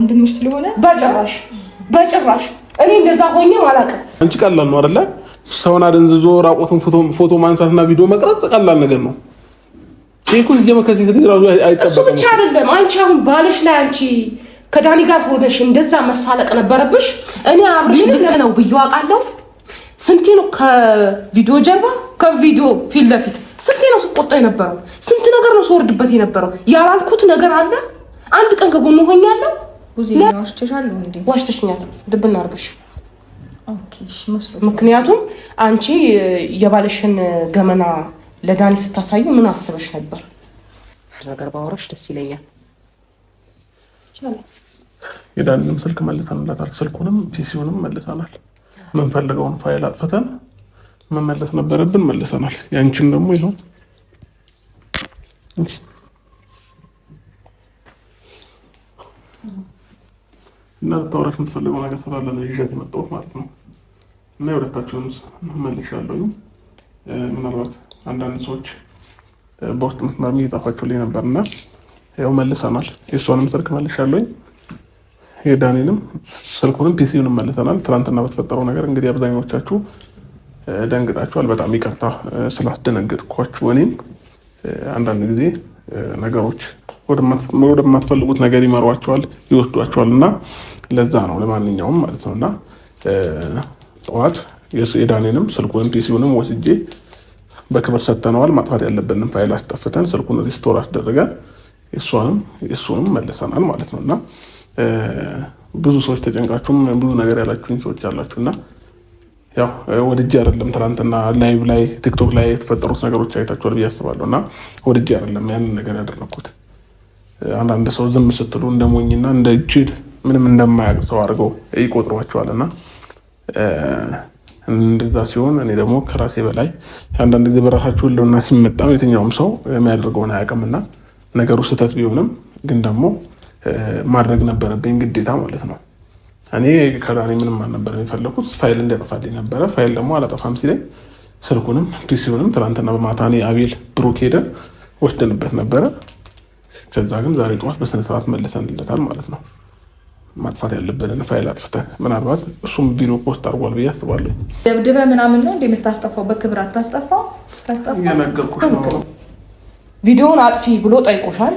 ወንድምሽ ስለሆነ በጭራሽ እኔ እንደዛ ሆኜ አላውቅም። አንቺ ቀላል ነው አይደለ? ሰውን አደንዝዞ ራቆቱን ፎቶ ማንሳትና ቪዲዮ መቅረጽ ቀላል ነገር ነው። ይሄኩ የመከሰት ትግራው አይጠበቅም። እሱ ብቻ አይደለም። አንቺ አሁን ባልሽ ላይ አንቺ ከዳኒ ጋር ሆነሽ እንደዛ መሳለቅ ነበረብሽ። እኔ አብርሽ ልክ ነው ብዬ አውቃለሁ። ስንቴ ነው ከቪዲዮ ጀርባ ከቪዲዮ ፊት ለፊት ስንቴ ነው ስቆጣ የነበረው? ስንት ነገር ነው ስወርድበት የነበረው? ያላልኩት ነገር አለ? አንድ ቀን ከጎኑ ሆኛለሁ። ዋሽተሻለሁ እንዴ? ዋሽተሽኛል ድብና አድርገሽ። ኦኬ እሺ መስሎ። ምክንያቱም አንቺ የባልሽን ገመና ለዳኒ ስታሳዩ ምን አስበሽ ነበር? ነገር ባወራሽ ደስ ይለኛል። የዳኒንም ስልክ መልሰንላታል። ስልኩንም ፒሲውንም መልሰናል። የምንፈልገውን ፋይል አጥፍተን መመለስ ነበረብን፣ መልሰናል። ያንቺን ደግሞ ይሁን እና ልታወራሽ የምትፈልገው ነገር ስላለ ነው ይዤት የመጣሁት ማለት ነው። እና የሁለታቸውን መልሻለሁ። ምናልባት አንዳንድ ሰዎች በውስጥ መስመር እየጻፋችሁልኝ ነበርና ያው መልሰናል። የእሷንም ስልክ መልሻለሁ፣ የዳኒንም ስልኩንም ፒሲውንም መልሰናል። ትናንትና በተፈጠረው ነገር እንግዲህ አብዛኞቻችሁ ደንግጣችኋል። በጣም ይቅርታ ስላስደነገጥኳችሁ። እኔም አንዳንድ ጊዜ ነገሮች ወደማትፈልጉት ነገር ይመሯቸዋል፣ ይወስዷቸዋል እና ለዛ ነው። ለማንኛውም ማለት ነው እና ጠዋት የዳኒንም ስልኩንም ፒሲውንም ወስጄ በክብር ሰጥተነዋል። ማጥፋት ያለብንን ፋይል አስጠፍተን ስልኩን ሪስቶር አስደርገን እሱንም መልሰናል ማለት ነው እና ብዙ ሰዎች ተጨንቃችሁም ብዙ ነገር ያላችሁኝ ሰዎች አላችሁና ያው ወድጄ አይደለም። ትናንትና ላይቭ ላይ ቲክቶክ ላይ የተፈጠሩት ነገሮች አይታችኋል ብዬ አስባለሁ እና ወድጄ አይደለም ያንን ነገር ያደረኩት። አንዳንድ ሰው ዝም ስትሉ እንደሞኝና እንደ ጅል ምንም እንደማያውቅ ሰው አድርገው ይቆጥሯቸዋልና እንደዛ ሲሆን እኔ ደግሞ ከራሴ በላይ አንዳንድ ጊዜ በራሳችሁ ሁሉና ሲመጣም የትኛውም ሰው የሚያደርገውን አያውቅምና ነገሩ ስህተት ቢሆንም ግን ደግሞ ማድረግ ነበረብኝ ግዴታ ማለት ነው። እኔ ከዳኒ ምንም አልነበረ የፈለኩት ፋይል እንዲያጠፋልኝ ነበረ። ፋይል ደግሞ አላጠፋም ሲለኝ ስልኩንም ፒሲውንም ትናንትና በማታ እኔ አቤል ብሩክ ሄደን ወስደንበት ነበረ። ከዛ ግን ዛሬ ጠዋት በስነ ስርዓት መልሰንለታል ማለት ነው። ማጥፋት ያለብንን ፋይል አጥፍተን ምናልባት እሱም ቪዲዮ ፖስት አድርጓል ብዬ አስባለሁ። ደብድበህ ምናምን ነው እንደምታስጠፋው? በክብር አታስጠፋው። እየነገርኩሽ ነው። ቪዲዮውን አጥፊ ብሎ ጠይቆሻል።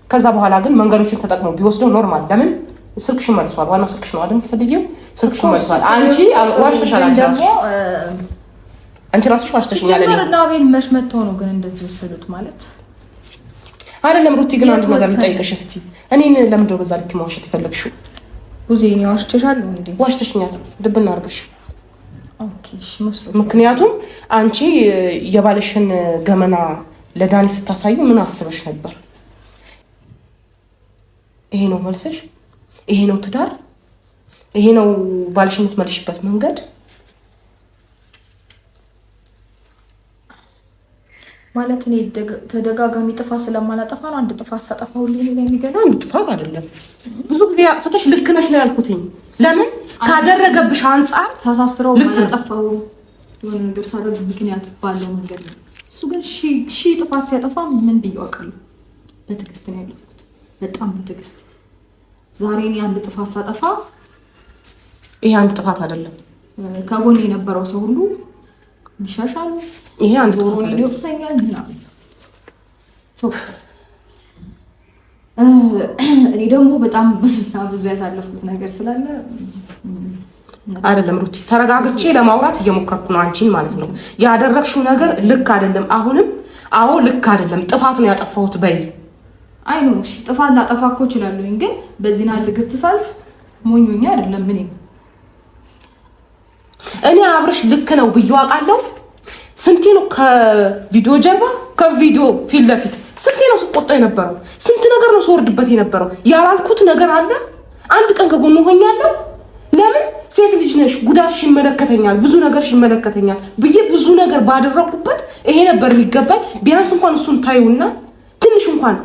ከዛ በኋላ ግን መንገዶችን ተጠቅመው ቢወስደው ኖርማል። ለምን ስልክሽን መልሷል። ዋናው ስልክሽ ነው አይደል? የምትፈልጊው ስልክሽን መልሷል። አንቺ ዋሽተሻል። አንቺ ራስሽ ዋሽተሽኛል። እና አቤል መች መተው ነው ግን እንደዚህ ወሰዱት ማለት አይደለም። ሩቲ ግን አንድ ነገር ልጠይቅሽ እስቲ። እኔን ለምንድን ነው በዛ ልክ ማዋሸት የፈለግሽው? ብዙ እኔ ዋሽተሻለሁ እንዴ? ዋሽተሽኛል ድብና አድርገሽ። ኦኬ እሺ መስሎ። ምክንያቱም አንቺ የባልሽን ገመና ለዳኒ ስታሳዩ ምን አስበሽ ነበር? ይሄ ነው መልስሽ? ይሄ ነው ትዳር? ይሄ ነው ባልሽ የምትመልሽበት መንገድ? ማለት እኔ ተደጋጋሚ ጥፋት ስለማላጠፋ ነው። አንድ ጥፋት ሳጠፋ ሁሉ ነው የሚገርም። አንድ ጥፋት አይደለም ብዙ ጊዜ አጥፍተሽ ልክ ነሽ ነው ያልኩትኝ። ለምን ካደረገብሽ አንፃር ሳሳስረው ማጠፋው የሆነ ነገር ሳደርግ ምክንያት ባለው መንገድ ነው። እሱ ግን ሺ ጥፋት ሲያጠፋ ምን ብያውቃለሁ። በትዕግስት ነው ያለፍኩት፣ በጣም በትዕግስት። ዛሬ እኔ አንድ ጥፋት ሳጠፋ ይሄ አንድ ጥፋት አይደለም። ከጎን የነበረው ሰው ሁሉ ይሻሻል። ይሄ አንድ ጥፋት አይደለም። ይወቅሰኛል ምናምን። እኔ ደግሞ በጣም ብዙ ያሳለፍኩት ነገር ስላለ አይደለም ሩቲ፣ ተረጋግቼ ለማውራት እየሞከርኩ ነው አንቺን ማለት ነው። ያደረግሽው ነገር ልክ አይደለም። አሁንም አዎ ልክ አይደለም፣ ጥፋት ነው ያጠፋሁት በይ። አይ ነው እሺ፣ ጥፋት ላጠፋ እኮ እችላለሁኝ፣ ግን በዚህ ና ትዕግስት ሳልፍ ሞኞኛ አይደለም። እኔ አብርሽ ልክ ነው ብዬ አውቃለሁ። ስንቴ ነው ከቪዲዮ ጀርባ ከቪዲዮ ፊት ለፊት ስንቴ ነው ስቆጣ የነበረው? ስንት ነገር ነው ስወርድበት የነበረው? ያላልኩት ነገር አለ? አንድ ቀን ከጎኑ ሆኛለሁ። ለምን ሴት ልጅ ነሽ፣ ጉዳትሽ ይመለከተኛል፣ ብዙ ነገርሽ ይመለከተኛል ብዬ ብዙ ነገር ባደረኩበት ይሄ ነበር የሚገባኝ። ቢያንስ እንኳን እሱን ታዩና ትንሽ እንኳን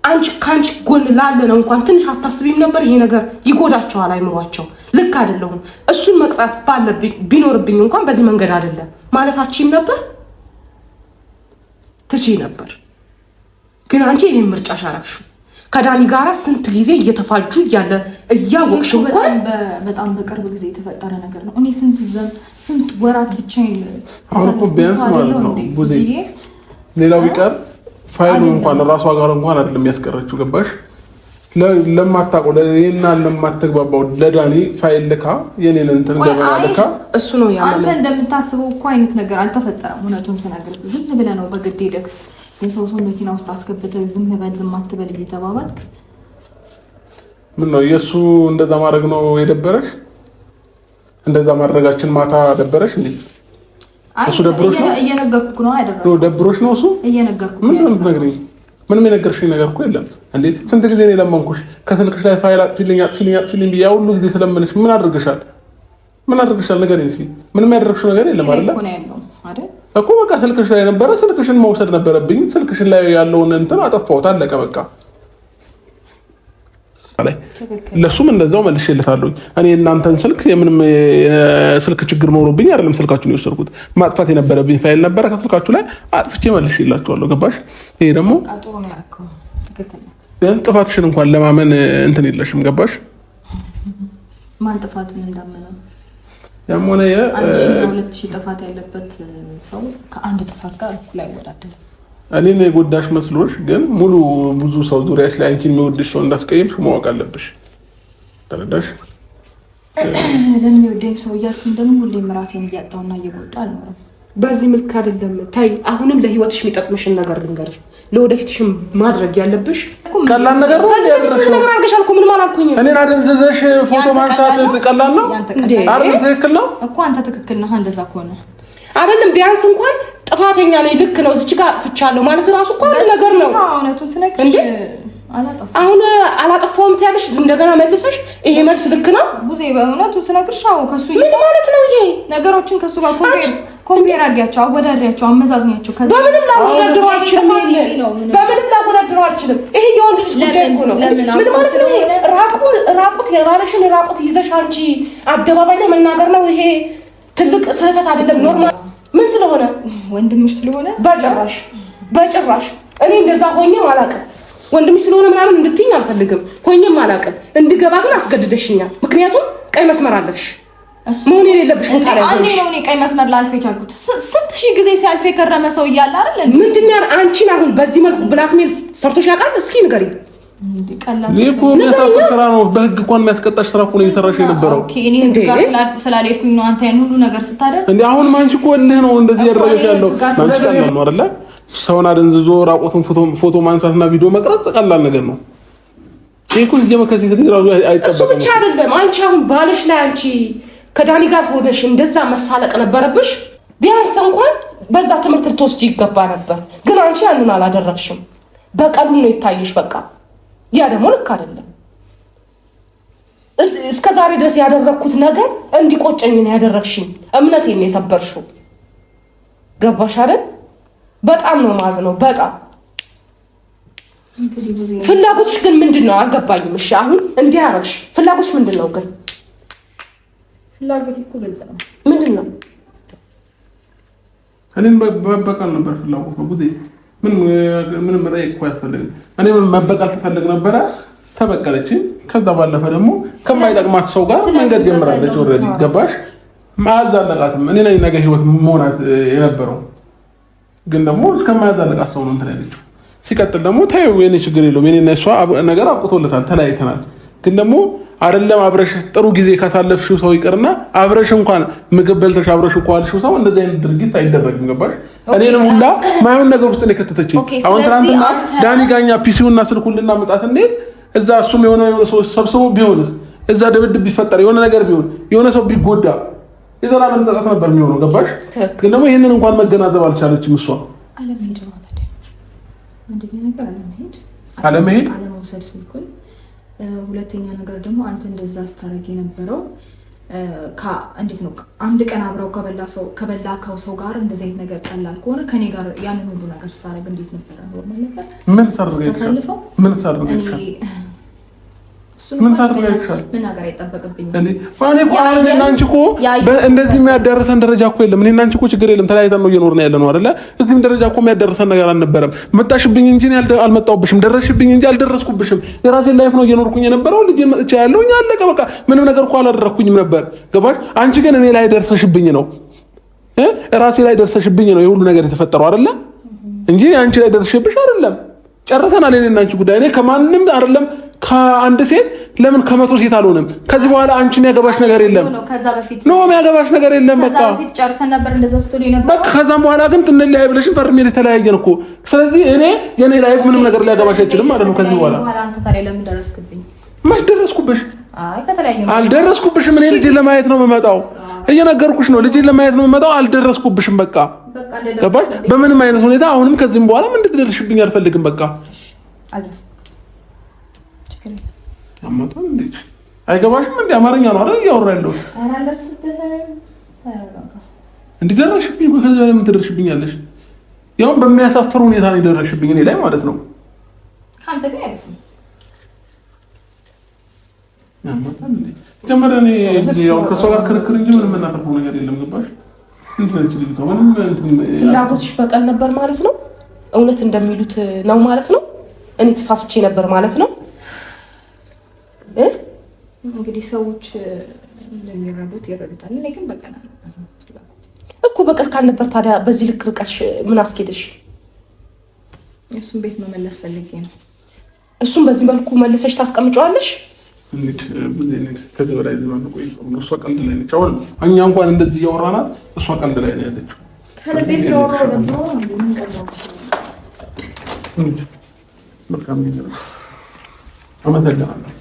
አንቺ ካንቺ ጎን ላለ ነው እንኳን ትንሽ አታስቢም ነበር? ይሄ ነገር ይጎዳቸዋል፣ አይምሯቸው ልክ አይደለሁም፣ እሱን መቅጣት ባለብኝ ቢኖርብኝ እንኳን በዚህ መንገድ አይደለም ማለታችም ነበር። ትቺ ነበር ግን አንቺ ይሄን ምርጫሽ አረግሽው። ከዳኒ ጋራ ስንት ጊዜ እየተፋጁ እያለ እያወቅሽ እንኳን በጣም በቅርብ ጊዜ የተፈጠረ ነገር ነው። እኔ ስንት ወራት ብቻዬን አሁን ቢያንስ ማለት ነው ቡዜ ሌላው ቢቀር ፋይሉ እንኳን ራሷ ጋር እንኳን አይደለም ያስቀረችው ገባሽ? ለማታውቀው ለኔና ለማትግባባው ለዳኒ ፋይል ልካ የኔን እንትን ገበያ ልካ እሱ ነው ያለው። አንተ እንደምታስበው እኮ አይነት ነገር አልተፈጠረም። እውነቱን ስናገር ዝም ብለህ ነው በግድ ደክስ የሰው መኪና ውስጥ አስገብተህ ዝም በል ዝም አትበል እየተባባልክ ምን ነው የሱ እንደዛ ማድረግ ነው የደበረሽ? እንደዛ ማድረጋችን ማታ ደበረሽ እንዴ? እሱ ደብሮሽ ነው? እየነገርኩህ ነው አይደለም? ደብሮሽ ነው እሱ? እየነገርኩህ ምን ነው የምትነግሪኝ? ምንም የነገርሽኝ ነገር እኮ የለም እንዴ? ስንት ጊዜ ነው ለማንኩሽ? ከስልክሽ ላይ ፋይል አጥፊልኝ ብዬ ሁሉ ጊዜ ስለምንሽ ምን አድርገሻል? ንገሪኝ እስኪ። ምንም ያደረግሽው ነገር የለም አይደል? እኮ በቃ ስልክሽ ላይ ነበረ። ስልክሽን መውሰድ ነበረብኝ። ስልክሽን ላይ ያለውን እንትን አጠፋሁት። አለቀ በቃ። ለሱም እንደዛው መልሼለታለሁ። እኔ እናንተን ስልክ የምንም ስልክ ችግር ኖሮብኝ አይደለም ስልካችሁን የወሰድኩት። ማጥፋት የነበረብኝ ፋይል ነበረ ከስልካችሁ ላይ አጥፍቼ መልሼላችኋለሁ። ገባሽ? ይሄ ደግሞ ጥፋትሽን እንኳን ለማመን እንትን የለሽም። ገባሽ? ማን ጥፋቱን እንዳመነ ያም ሆነ ሁለት ሺህ ጥፋት ያለበት ሰው ከአንድ ጥፋት ጋር እኩል አይወዳደርም። እኔን የጎዳሽ መስሎሽ ግን ሙሉ ብዙ ሰው ዙሪያሽ ላይ አንቺን የሚወድሽ ሰው እንዳስቀየምሽ ማወቅ አለብሽ። ተረዳሽ? ለምን ይወደኝ ሰው እያልኩኝ ደግሞ ሁሌም ራሴን እያጣውና እየጎዳ አልኖርም። በዚህ መልክ አይደለም። ታይ አሁንም ለህይወትሽ የሚጠቅምሽን ነገር ልንገርሽ። ለወደፊትሽም ማድረግ ያለብሽ ቀላል ነገር ነው። ከዚህ ነገር አድርገሻል እኮ ምንም አላልኩኝም። እኔን አደንዘዘሽ ፎቶ ማንሳት ቀላል ነው አይደል? ትክክል ነው እኮ አንተ ትክክል ነህ። እንደዛ ከሆነ አይደለም ቢያንስ እንኳን ጥፋተኛ ነኝ ልክ ነው እዚች ጋር አጥፍቻለሁ ማለት ራሱ እኮ አንድ ነገር ነው። እውነቱን ስነግርሽ አሁን አላጠፋሁም ትያለሽ እንደገና መልሰሽ ይሄ መልስ ልክ ነው ቡዜ። በእውነቱን ስነግርሽ ከሱ ምን ማለት ነው ይሄ? ነገሮችን ከሱ ጋር ኮምፔር አድርጊያቸው፣ አወዳድሪያቸው፣ አመዛዝኛቸው። በምንም ላወዳድረው አልችልም። ይሄ የወንድ ልጅ ጉዳይ እኮ ነው። ምን ማለት ነው? ራቁት የባለሽን ራቁት ይዘሽ አንቺ አደባባይ ላይ መናገር ነው። ይሄ ትልቅ ስህተት አይደለም። ኖርማል ምን ስለሆነ ወንድምሽ ስለሆነ በጭራሽ እኔ እንደዛ ሆኜም አላውቅም። ወንድምሽ ስለሆነ ምናምን እንድትይኝ አልፈልግም። ሆኜም አላውቅም። እንድገባ ግን አስገድደሽኛል። ምክንያቱም ቀይ መስመር አለፍሽ። መሆን የሌለብሽ ቦታ ላይ አንዴ ነው እኔ ቀይ መስመር ላልፍ የቻልኩት። ስንት ሺህ ጊዜ ሲያልፍ የከረመ ሰው እያለ አይደል? ምንድን ነው አንቺን አሁን በዚህ መልኩ ብላክሜል ሰርቶሽ ያውቃል? እስኪ ንገሪኝ። እኮ የሚያሳፍር ስራ ነው። በህግ እንኳን የሚያስቀጣሽ ስራ እኮ ነው እየሰራሽ የነበረው። ኦኬ እኔ ጋር ስላልሄድኩኝ ነው አንተ ያን ሁሉ ነገር ስታደርግ እንዴ? አሁን ማንቺ እኮ እልህ ነው እንደዚህ ያደረገሽ ያለው። ማንቺ ቀላል ነው አይደለ? ሰውን አደንዝዞ ራቆቱን ፎቶ ማንሳትና ቪዲዮ መቅረጽ ቀላል ነገር ነው። ይሄ እኮ ከዚህ ተግራው አይጠበቅም። እሱ ብቻ አይደለም። አንቺ አሁን ባልሽ ላይ አንቺ ከዳኒ ጋር ሆነሽ እንደዛ መሳለቅ ነበረብሽ። ቢያንስ እንኳን በዛ ትምህርት ልትወስጂ ይገባ ነበር። ግን አንቺ ያንን አላደረግሽም። በቀሉን ነው የታየሽ። በቃ ያ ደግሞ ልክ አይደለም። እስከ ዛሬ ድረስ ያደረግኩት ነገር እንዲቆጨኝ ነው ያደረግሽኝ። እምነቴን ነው የሰበርሽው። ገባሽ አይደል? በጣም ነው ማዝነው። በጣም ፍላጎትሽ ግን ምንድን ነው አልገባኝም። እሺ አሁን እንዲህ አደረግሽ። ፍላጎትሽ ምንድን ነው ግን? ፍላጎት እኮ ግልጽ ነው። ምንድን ነው? እኔን መበቀል ነበር ፍላጎት ነው። ምንም መጠየቅ እኮ አያስፈልግም። እኔ መበቀል ትፈልግ ነበረ፣ ተበቀለችኝ። ከዛ ባለፈ ደግሞ ከማይጠቅማት ሰው ጋር መንገድ ጀምራለች። ኦልሬዲ ገባሽ? ማያዛለቃትም እኔ ነኝ ነገ ህይወት መሆናት የነበረው ግን ደግሞ ከማያዛለቃት ሰው ነው እንትን ያለችው። ሲቀጥል ደግሞ ታየው የኔ ችግር የለውም። የኔና እሷ ነገር አብቅቶለታል፣ ተለያይተናል። ግን ደግሞ አይደለም አብረሽ ጥሩ ጊዜ ካሳለፍሽው ሰው ይቀርና አብረሽ እንኳን ምግብ በልተሽ አብረሽ ቋልሽው ሰው እንደዚህ አይነት ድርጊት አይደረግም። ገባሽ? እኔንም ሁላ ማይሆን ነገር ውስጥ ነው ከተተችኝ። አሁን ትናንትና ዳኒ ጋኛ ፒሲውና ስልኩን ልናመጣት እንዴ እዛ እሱም የሆነ ሰው ሰብስቦ ቢሆንስ እዛ ድብድብ ቢፈጠር የሆነ ነገር ቢሆን የሆነ ሰው ቢጎዳ የዘላለም ጸጸት ነበር የሚሆነው። ገባሽ? ግን ደግሞ ይሄንን እንኳን መገናዘብ አልቻለችም እሷ። አለመሄድ ነው ታዲያ አንደኛ ነገር አለመሄድ አለመውሰድ ስልኩን። ሁለተኛ ነገር ደግሞ አንተ እንደዛ ስታረግ የነበረው እንዴት ነው? አንድ ቀን አብረው ከበላከው ሰው ጋር እንደዚህ አይነት ነገር ቀላል ከሆነ ከኔ ጋር ያንን ሁሉ ነገር ስታረግ እንዴት ነበር? ኖርማል ነበር? ምን ሰርገሽ? ምን ታደርጋለሽ? ምን ነገር አይጠበቅብኝም እንዴ ማን እኮ አሁን እና አንቺ እኮ እንደዚህ የሚያዳርሰን ደረጃ እኮ የለም። እኔና አንቺ እኮ ችግር የለም ተለያይተን ነው እየኖርን ያለ ነው አይደለ? እዚህም ደረጃ እኮ የሚያዳርሰን ነገር አልነበረም። መጣሽብኝ እንጂ አልመጣሁብሽም፣ ደረስሽብኝ እንጂ አልደረስኩብሽም። የራሴን ላይፍ ነው እየኖርኩኝ የነበረው። ልጅ መጥቻ ያለውኝ አለቀ በቃ። ምንም ነገር እኮ አላደረኩኝም ነበር ገባሽ? አንቺ ግን እኔ ላይ ደርሰሽብኝ ነው ራሴ ላይ ደርሰሽብኝ ነው የሁሉ ነገር የተፈጠረው አይደለ? እንጂ አንቺ ላይ ደርሰሽብሽ አይደለም። ጨርሰናል እኔና አንቺ ጉዳይ። እኔ ከማንም አይደለም ከአንድ ሴት ለምን ከመቶ ሴት አልሆነም። ከዚህ በኋላ አንቺ የሚያገባሽ ነገር የለም ነው የሚያገባሽ ነገር የለም። በቃ በፊት ጨርሰን ነበር እንደዛ ስትል ነበር። በቃ ከዛም በኋላ ግን ትንለያይ ብለሽን ፈርሜ ተለያየን እኮ። ስለዚህ እኔ የኔ ላይፍ ምንም ነገር ሊያገባሽ አይችልም ማለት ነው። ከዚህ በኋላ አንተ ታዲያ ለምን ደረስክብኝ? መች ደረስኩብሽ? አይ ከተለያየን አልደረስኩብሽም። እኔ ልጅ ለማየት ነው የምመጣው። እየነገርኩሽ ነው ልጅ ለማየት ነው የምመጣው። አልደረስኩብሽም። በቃ ገባሽ? በምንም አይነት ሁኔታ አሁንም ከዚህም በኋላ ምን እንድትደርሽብኝ አልፈልግም። በቃ አማቷን እንዴ አይገባሽም? እንዴ አማርኛ ነው አይደል እያወራ ያለው? እንዲደረሽብኝ ከዚህ በላይ ምን ትደርሽብኛለሽ? ያው በሚያሳፍር ሁኔታ ነው የደረሽብኝ እኔ ላይ ማለት ነው። ካንተ ጋር አይመስልም። አማቷን እንዴ ጀመረ እኔ ያው ከሰው ጋር ክርክር እንጂ ምንም እናፈርፈው ነገር የለም። ገባሽ? ፍላጎትሽ በቀል ነበር ማለት ነው። እውነት እንደሚሉት ነው ማለት ነው። እኔ ተሳስቼ ነበር ማለት ነው። እንግዲህ ሰዎች እንደሚረዱት ይረዱታል። እኔ ግን በቀል እኮ በቀል ካልነበር ታዲያ በዚህ ልክ ርቀሽ ምን አስኬደሽ? እሱን ቤት መመለስ ፈልጌ ነው። እሱን በዚህ መልኩ መልሰሽ ታስቀምጫዋለሽ? ከዚህ በላይ ዘመን ቆይ እሷ ቀልድ ላይ ነች። አሁን እኛ እንኳን እንደዚህ እያወራናት እሷ ቀልድ ላይ ነው ያለችው። ከልቤ ስለወራው ደግሞ ምን ቀርበው በቃ ምን አመሰግናለሁ።